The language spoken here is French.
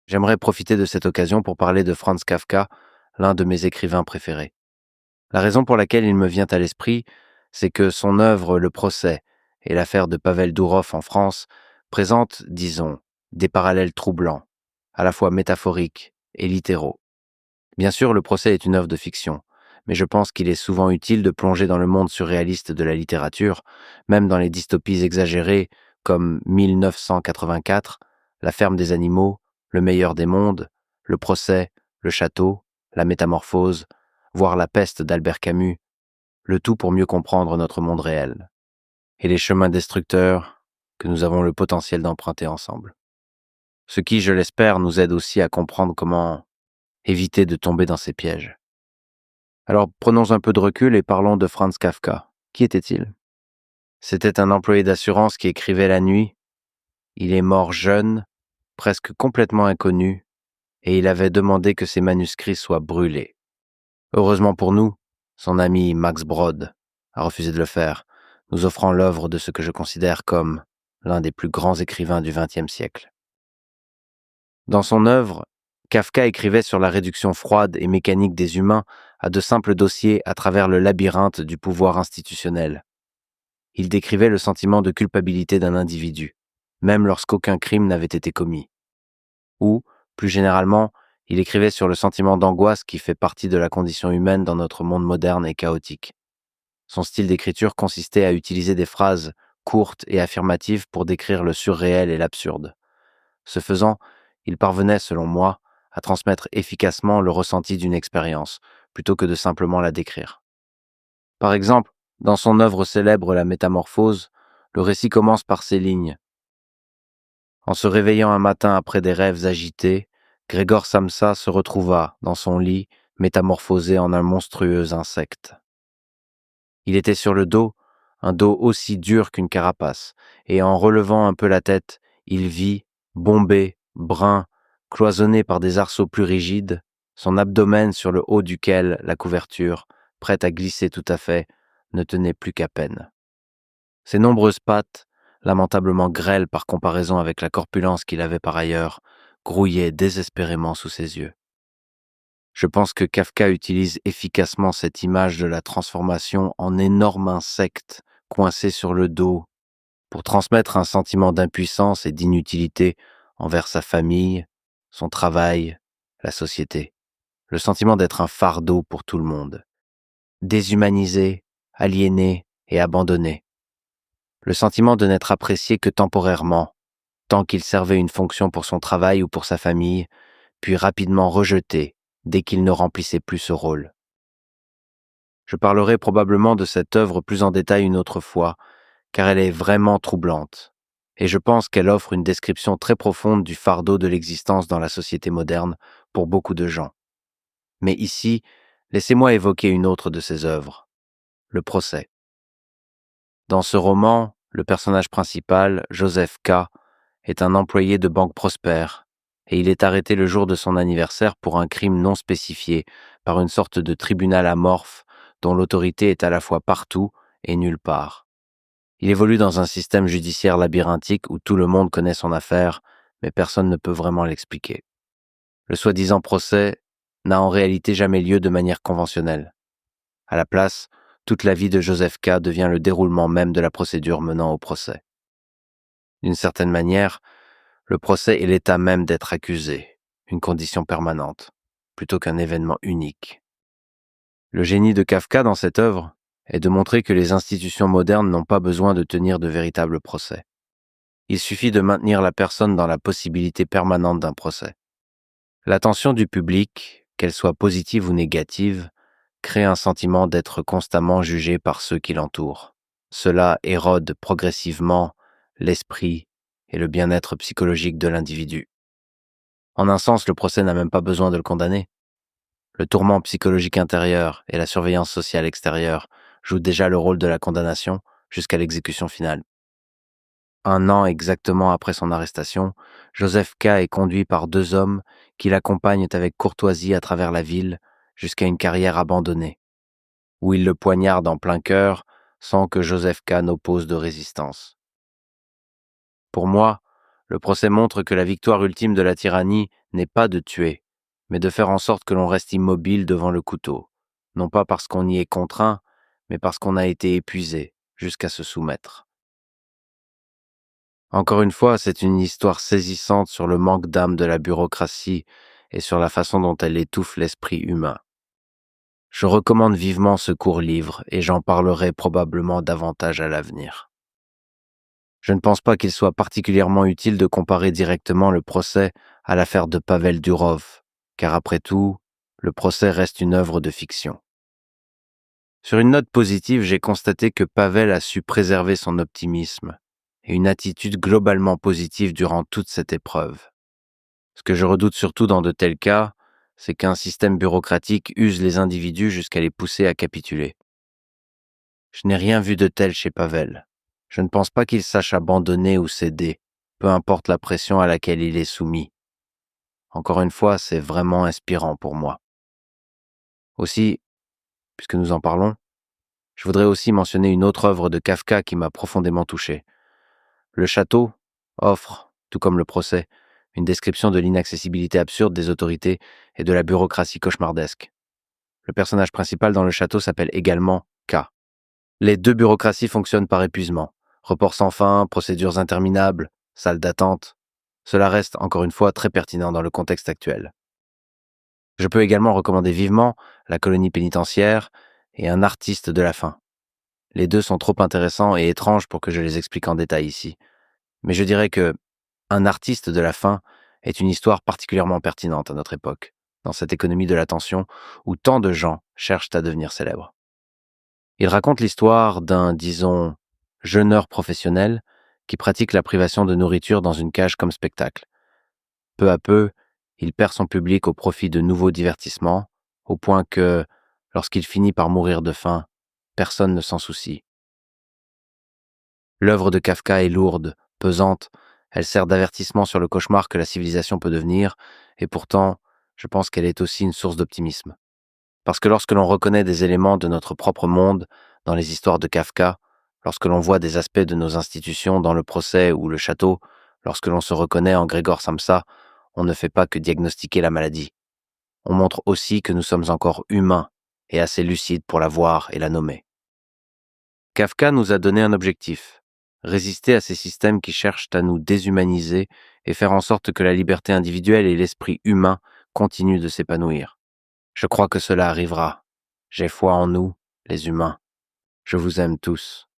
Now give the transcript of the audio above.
J'aimerais profiter de cette occasion pour parler de Franz Kafka, l'un de mes écrivains préférés. La raison pour laquelle il me vient à l'esprit, c'est que son œuvre Le Procès et l'affaire de Pavel Dourov en France présentent, disons, des parallèles troublants, à la fois métaphoriques et littéraux. Bien sûr, Le Procès est une œuvre de fiction, mais je pense qu'il est souvent utile de plonger dans le monde surréaliste de la littérature, même dans les dystopies exagérées comme 1984, La ferme des animaux, Le meilleur des mondes, Le Procès, Le Château, La Métamorphose, voire La peste d'Albert Camus, le tout pour mieux comprendre notre monde réel et les chemins destructeurs que nous avons le potentiel d'emprunter ensemble. Ce qui, je l'espère, nous aide aussi à comprendre comment éviter de tomber dans ces pièges. Alors prenons un peu de recul et parlons de Franz Kafka. Qui était-il? C'était un employé d'assurance qui écrivait la nuit. Il est mort jeune, presque complètement inconnu, et il avait demandé que ses manuscrits soient brûlés. Heureusement pour nous, son ami Max Brod a refusé de le faire, nous offrant l'œuvre de ce que je considère comme l'un des plus grands écrivains du XXe siècle. Dans son œuvre, Kafka écrivait sur la réduction froide et mécanique des humains à de simples dossiers à travers le labyrinthe du pouvoir institutionnel. Il décrivait le sentiment de culpabilité d'un individu, même lorsqu'aucun crime n'avait été commis. Ou, plus généralement, il écrivait sur le sentiment d'angoisse qui fait partie de la condition humaine dans notre monde moderne et chaotique. Son style d'écriture consistait à utiliser des phrases courtes et affirmatives pour décrire le surréel et l'absurde. Ce faisant, il parvenait, selon moi, à transmettre efficacement le ressenti d'une expérience, plutôt que de simplement la décrire. Par exemple, dans son œuvre célèbre La Métamorphose, le récit commence par ces lignes. En se réveillant un matin après des rêves agités, Grégor Samsa se retrouva, dans son lit, métamorphosé en un monstrueux insecte. Il était sur le dos, un dos aussi dur qu'une carapace, et en relevant un peu la tête, il vit, bombé, brun, cloisonné par des arceaux plus rigides, son abdomen sur le haut duquel la couverture, prête à glisser tout à fait, ne tenait plus qu'à peine. Ses nombreuses pattes, lamentablement grêles par comparaison avec la corpulence qu'il avait par ailleurs, grouillaient désespérément sous ses yeux. Je pense que Kafka utilise efficacement cette image de la transformation en énorme insecte coincé sur le dos pour transmettre un sentiment d'impuissance et d'inutilité envers sa famille, son travail, la société. Le sentiment d'être un fardeau pour tout le monde. Déshumanisé, aliéné et abandonné. Le sentiment de n'être apprécié que temporairement, tant qu'il servait une fonction pour son travail ou pour sa famille, puis rapidement rejeté dès qu'il ne remplissait plus ce rôle. Je parlerai probablement de cette œuvre plus en détail une autre fois, car elle est vraiment troublante, et je pense qu'elle offre une description très profonde du fardeau de l'existence dans la société moderne pour beaucoup de gens. Mais ici, laissez-moi évoquer une autre de ses œuvres, Le Procès. Dans ce roman, le personnage principal, Joseph K., est un employé de banque prospère, et il est arrêté le jour de son anniversaire pour un crime non spécifié par une sorte de tribunal amorphe dont l'autorité est à la fois partout et nulle part. Il évolue dans un système judiciaire labyrinthique où tout le monde connaît son affaire, mais personne ne peut vraiment l'expliquer. Le soi-disant procès n'a en réalité jamais lieu de manière conventionnelle. À la place, toute la vie de Joseph K. devient le déroulement même de la procédure menant au procès. D'une certaine manière, le procès est l'état même d'être accusé, une condition permanente, plutôt qu'un événement unique. Le génie de Kafka dans cette œuvre est de montrer que les institutions modernes n'ont pas besoin de tenir de véritables procès. Il suffit de maintenir la personne dans la possibilité permanente d'un procès. L'attention du public, qu'elle soit positive ou négative, crée un sentiment d'être constamment jugé par ceux qui l'entourent. Cela érode progressivement l'esprit et le bien-être psychologique de l'individu. En un sens, le procès n'a même pas besoin de le condamner. Le tourment psychologique intérieur et la surveillance sociale extérieure jouent déjà le rôle de la condamnation jusqu'à l'exécution finale. 1 an exactement après son arrestation, Joseph K. est conduit par 2 hommes qui l'accompagnent avec courtoisie à travers la ville jusqu'à une carrière abandonnée, où ils le poignardent en plein cœur sans que Joseph K. n'oppose de résistance. Pour moi, Le procès montre que la victoire ultime de la tyrannie n'est pas de tuer, mais de faire en sorte que l'on reste immobile devant le couteau, non pas parce qu'on y est contraint, mais parce qu'on a été épuisé jusqu'à se soumettre. Encore une fois, c'est une histoire saisissante sur le manque d'âme de la bureaucratie et sur la façon dont elle étouffe l'esprit humain. Je recommande vivement ce court livre et j'en parlerai probablement davantage à l'avenir. Je ne pense pas qu'il soit particulièrement utile de comparer directement le procès à l'affaire de Pavel Durov, car après tout, le procès reste une œuvre de fiction. Sur une note positive, j'ai constaté que Pavel a su préserver son optimisme et une attitude globalement positive durant toute cette épreuve. Ce que je redoute surtout dans de tels cas, c'est qu'un système bureaucratique use les individus jusqu'à les pousser à capituler. Je n'ai rien vu de tel chez Pavel. Je ne pense pas qu'il sache abandonner ou céder, peu importe la pression à laquelle il est soumis. Encore une fois, c'est vraiment inspirant pour moi. Aussi, puisque nous en parlons, je voudrais aussi mentionner une autre œuvre de Kafka qui m'a profondément touché. Le château offre, tout comme le procès, une description de l'inaccessibilité absurde des autorités et de la bureaucratie cauchemardesque. Le personnage principal dans le château s'appelle également K. Les deux bureaucraties fonctionnent par épuisement. Reports sans fin, procédures interminables, salles d'attente. Cela reste, encore une fois, très pertinent dans le contexte actuel. Je peux également recommander vivement La colonie pénitentiaire et Un artiste de la faim. Les deux sont trop intéressants et étranges pour que je les explique en détail ici. Mais je dirais que Un artiste de la faim est une histoire particulièrement pertinente à notre époque, dans cette économie de l'attention où tant de gens cherchent à devenir célèbres. Il raconte l'histoire d'un, disons, jeûneur professionnel qui pratique la privation de nourriture dans une cage comme spectacle. Peu à peu, il perd son public au profit de nouveaux divertissements, au point que, lorsqu'il finit par mourir de faim, personne ne s'en soucie. L'œuvre de Kafka est lourde, pesante, elle sert d'avertissement sur le cauchemar que la civilisation peut devenir, et pourtant, je pense qu'elle est aussi une source d'optimisme. Parce que lorsque l'on reconnaît des éléments de notre propre monde dans les histoires de Kafka, lorsque l'on voit des aspects de nos institutions dans le procès ou le château, lorsque l'on se reconnaît en Grégor Samsa, on ne fait pas que diagnostiquer la maladie. On montre aussi que nous sommes encore humains et assez lucides pour la voir et la nommer. Kafka nous a donné un objectif, résister à ces systèmes qui cherchent à nous déshumaniser et faire en sorte que la liberté individuelle et l'esprit humain continuent de s'épanouir. Je crois que cela arrivera. J'ai foi en nous, les humains. Je vous aime tous.